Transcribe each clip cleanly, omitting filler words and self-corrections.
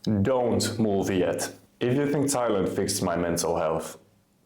Don't move yet. If you think Thailand fixed my mental health,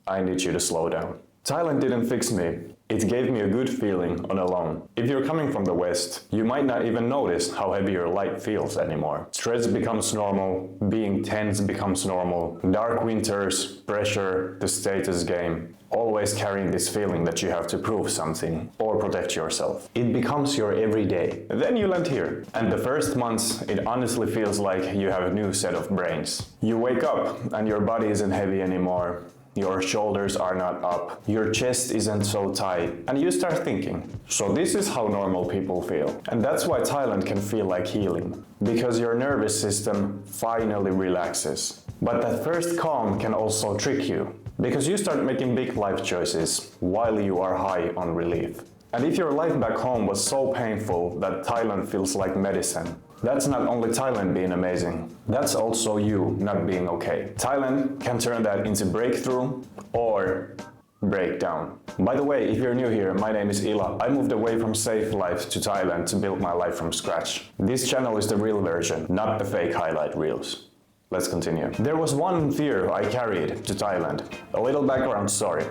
I need you to slow down. Thailand didn't fix me. It gave me a good feeling on alone. If you're coming from the West, you might not even notice how heavy your life feels anymore. Stress becomes normal, being tense becomes normal, dark winters, pressure, the status game, always carrying this feeling that you have to prove something or protect yourself. It becomes your everyday. Then you land here. And the first months, it honestly feels like you have a new set of brains. You wake up and your body isn't heavy anymore. Your shoulders are not up, your chest isn't so tight, and you start thinking, so this is how normal people feel. And that's why Thailand can feel like healing, because your nervous system finally relaxes. But that first calm can also trick you, because you start making big life choices while you are high on relief. And if your life back home was so painful that Thailand feels like medicine, that's not only Thailand being amazing, that's also you not being okay. Thailand can turn that into breakthrough or breakdown. By the way, if you're new here, my name is Ila. I moved away from safe life to Thailand to build my life from scratch. This channel is the real version, not the fake highlight reels. Let's continue. There was one fear I carried to Thailand. A little background story.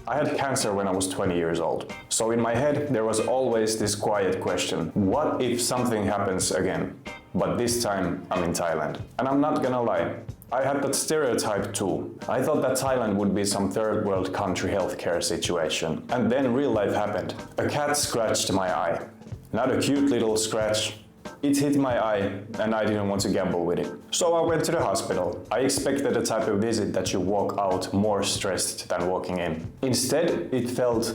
I had cancer when I was 20 years old. So in my head, there was always this quiet question. What if something happens again? But this time, I'm in Thailand. And I'm not gonna lie, I had that stereotype too. I thought that Thailand would be some third world country healthcare situation. And then real life happened. A cat scratched my eye. Not a cute little scratch. It hit my eye and I didn't want to gamble with it. So I went to the hospital. I expected a type of visit that you walk out more stressed than walking in. Instead, it felt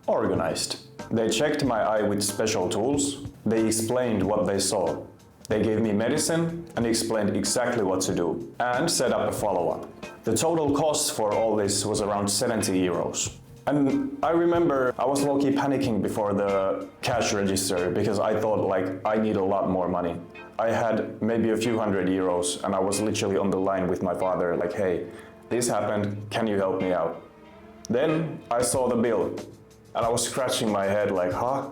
organized. They checked my eye with special tools. They explained what they saw. They gave me medicine and explained exactly what to do and set up a follow-up. The total cost for all this was around 70 euros. And I remember I was low-key panicking before the cash register because I thought like I need a lot more money. I had maybe a few hundred euros and I was literally on the line with my father like, hey, this happened, can you help me out? Then I saw the bill and I was scratching my head like, huh?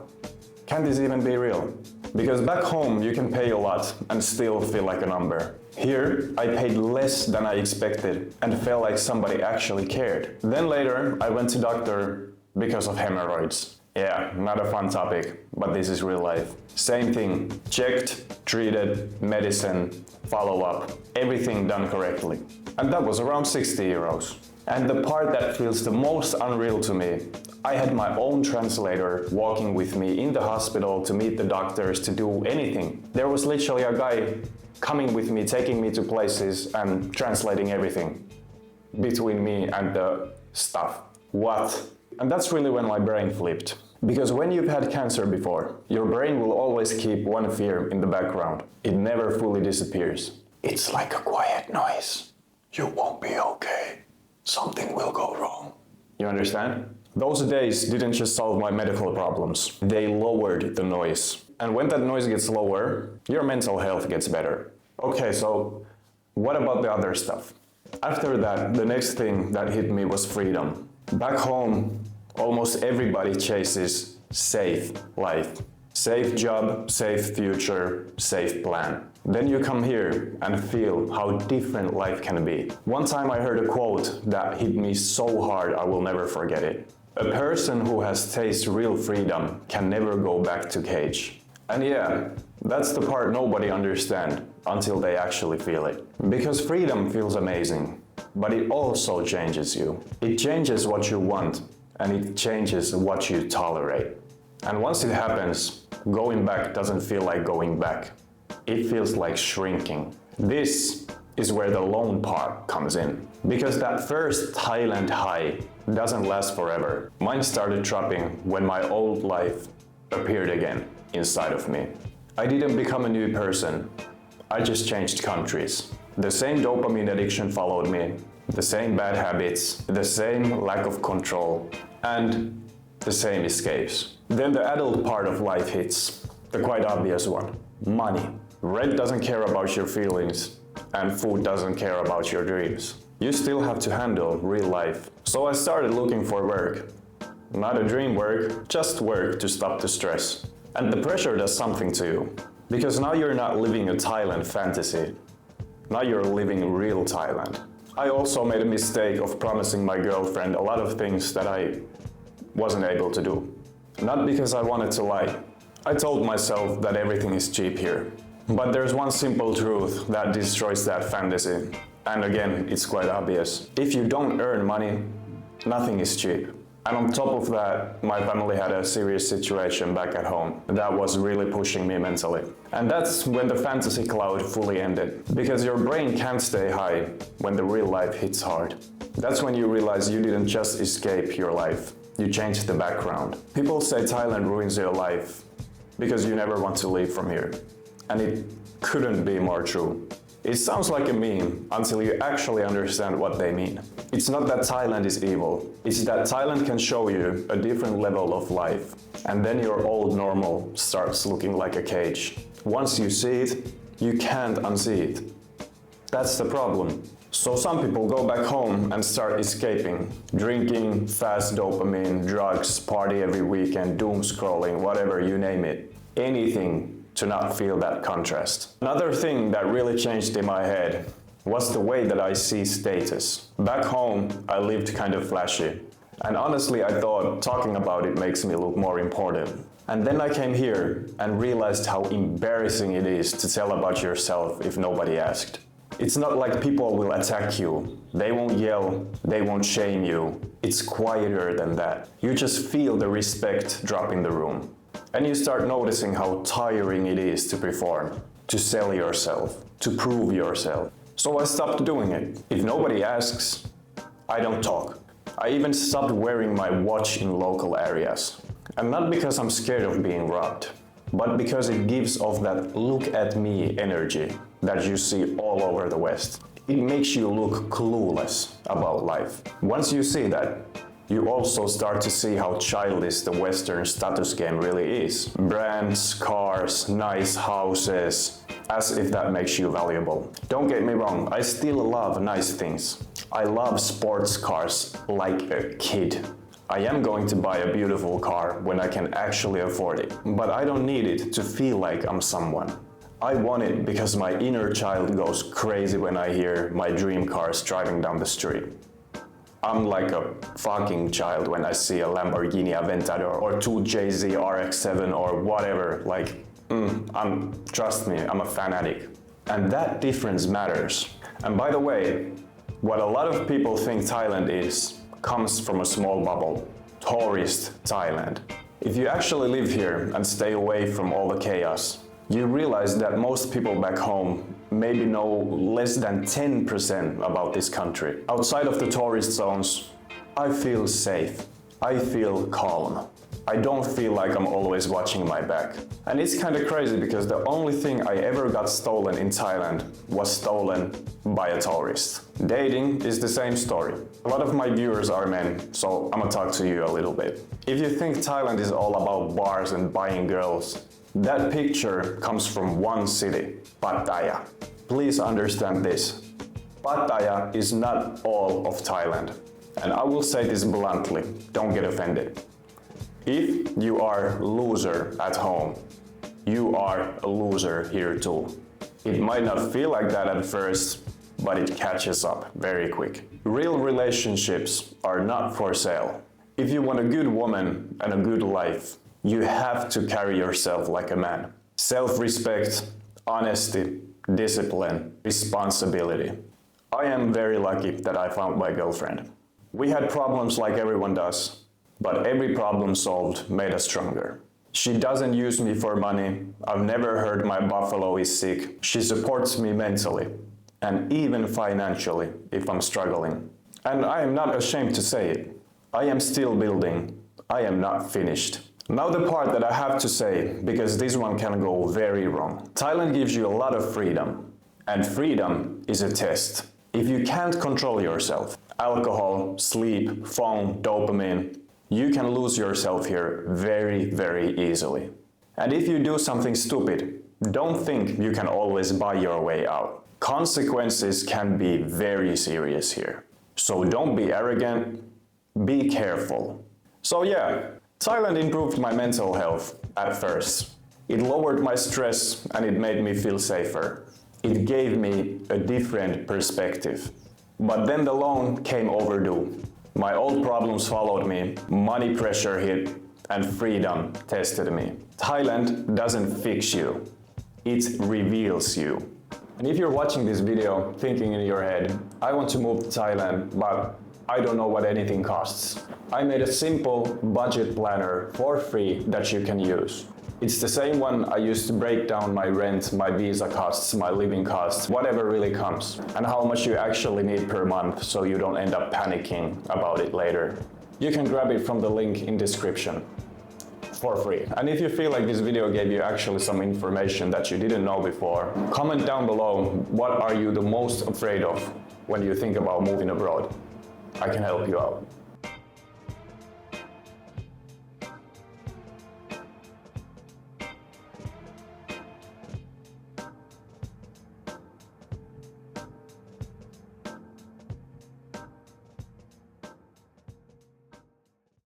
Can this even be real? Because back home you can pay a lot and still feel like a number. Here, I paid less than I expected and felt like somebody actually cared. Then later, I went to doctor because of hemorrhoids. Yeah, not a fun topic, but this is real life. Same thing, checked, treated, medicine, follow-up, everything done correctly. And that was around 60 euros. And the part that feels the most unreal to me, I had my own translator walking with me in the hospital to meet the doctors, to do anything. There was literally a guy coming with me, taking me to places and translating everything between me and the stuff. What? And that's really when my brain flipped. Because when you've had cancer before, your brain will always keep one fear in the background. It never fully disappears. It's like a quiet noise. You won't be okay. Something will go wrong. You understand? Those days didn't just solve my medical problems. They lowered the noise. And when that noise gets lower, your mental health gets better. Okay, so what about the other stuff? After that, the next thing that hit me was freedom. Back home, almost everybody chases safe life. Safe job, safe future, safe plan. Then you come here and feel how different life can be. One time I heard a quote that hit me so hard I will never forget it. A person who has tasted real freedom can never go back to cage. And yeah, that's the part nobody understands until they actually feel it. Because freedom feels amazing, but it also changes you. It changes what you want, and it changes what you tolerate. And once it happens, going back doesn't feel like going back. It feels like shrinking. This is where the lone part comes in. Because that first Thailand high doesn't last forever. Mine started dropping when my old life appeared again inside of me. I didn't become a new person. I just changed countries. The same dopamine addiction followed me, the same bad habits, the same lack of control, and the same escapes. Then the adult part of life hits, the quite obvious one, money. Rent doesn't care about your feelings, and food doesn't care about your dreams. You still have to handle real life. So I started looking for work. Not a dream work, just work to stop the stress. And the pressure does something to you. Because now you're not living a Thailand fantasy. Now you're living real Thailand. I also made a mistake of promising my girlfriend a lot of things that I wasn't able to do. Not because I wanted to lie. I told myself that everything is cheap here. But there's one simple truth that destroys that fantasy. And again, it's quite obvious. If you don't earn money, nothing is cheap. And on top of that, my family had a serious situation back at home that was really pushing me mentally. And that's when the fantasy cloud fully ended. Because your brain can't stay high when the real life hits hard. That's when you realize you didn't just escape your life, you changed the background. People say Thailand ruins your life because you never want to leave from here. And it couldn't be more true. It sounds like a meme until you actually understand what they mean. It's not that Thailand is evil, it's that Thailand can show you a different level of life. And then your old normal starts looking like a cage. Once you see it, you can't unsee it. That's the problem. So some people go back home and start escaping. Drinking, fast dopamine, drugs, party every weekend, doom scrolling, whatever, you name it. Anything to not feel that contrast. Another thing that really changed in my head was the way that I see status. Back home, I lived kind of flashy. And honestly, I thought talking about it makes me look more important. And then I came here and realized how embarrassing it is to tell about yourself if nobody asked. It's not like people will attack you. They won't yell, they won't shame you. It's quieter than that. You just feel the respect drop in the room. And you start noticing how tiring it is to perform, to sell yourself, to prove yourself. So I stopped doing it. If nobody asks, I don't talk. I even stopped wearing my watch in local areas. And not because I'm scared of being robbed, but because it gives off that look at me energy that you see all over the West. It makes you look clueless about life. Once you see that, you also start to see how childish the Western status game really is. Brands, cars, nice houses, as if that makes you valuable. Don't get me wrong, I still love nice things. I love sports cars like a kid. I am going to buy a beautiful car when I can actually afford it, but I don't need it to feel like I'm someone. I want it because my inner child goes crazy when I hear my dream cars driving down the street. I'm like a fucking child when I see a Lamborghini Aventador or two Jay-Z RX-7 or whatever. Trust me, I'm a fanatic. And that difference matters. And by the way, what a lot of people think Thailand is comes from a small bubble. Tourist Thailand. If you actually live here and stay away from all the chaos, you realize that most people back home maybe know less than 10% about this country. Outside of the tourist zones, I feel safe. I feel calm. I don't feel like I'm always watching my back. And it's kind of crazy because the only thing I ever got stolen in Thailand was stolen by a tourist. Dating is the same story. A lot of my viewers are men, so I'm gonna talk to you a little bit. If you think Thailand is all about bars and buying girls, that picture comes from one city, Pattaya. Please understand this. Pattaya is not all of Thailand. And I will say this bluntly, don't get offended. If you are a loser at home, you are a loser here too. It might not feel like that at first, but it catches up very quick. Real relationships are not for sale. If you want a good woman and a good life, you have to carry yourself like a man. Self-respect, honesty, discipline, responsibility. I am very lucky that I found my girlfriend. We had problems like everyone does, but every problem solved made us stronger. She doesn't use me for money. I've never heard my buffalo is sick. She supports me mentally and even financially if I'm struggling. And I am not ashamed to say it. I am still building. I am not finished. Now the part that I have to say, because this one can go very wrong. Thailand gives you a lot of freedom, and freedom is a test. If you can't control yourself, alcohol, sleep, phone, dopamine, you can lose yourself here very, very easily. And if you do something stupid, don't think you can always buy your way out. Consequences can be very serious here. So don't be arrogant, be careful. So yeah, Thailand improved my mental health at first. It lowered my stress and it made me feel safer. It gave me a different perspective. But then the loan came overdue. My old problems followed me, money pressure hit, and freedom tested me. Thailand doesn't fix you, it reveals you. And if you're watching this video thinking in your head, I want to move to Thailand, but I don't know what anything costs. I made a simple budget planner for free that you can use. It's the same one I used to break down my rent, my visa costs, my living costs, whatever really comes, and how much you actually need per month so you don't end up panicking about it later. You can grab it from the link in description for free. And if you feel like this video gave you actually some information that you didn't know before, comment down below what are you the most afraid of when you think about moving abroad. I can help you out.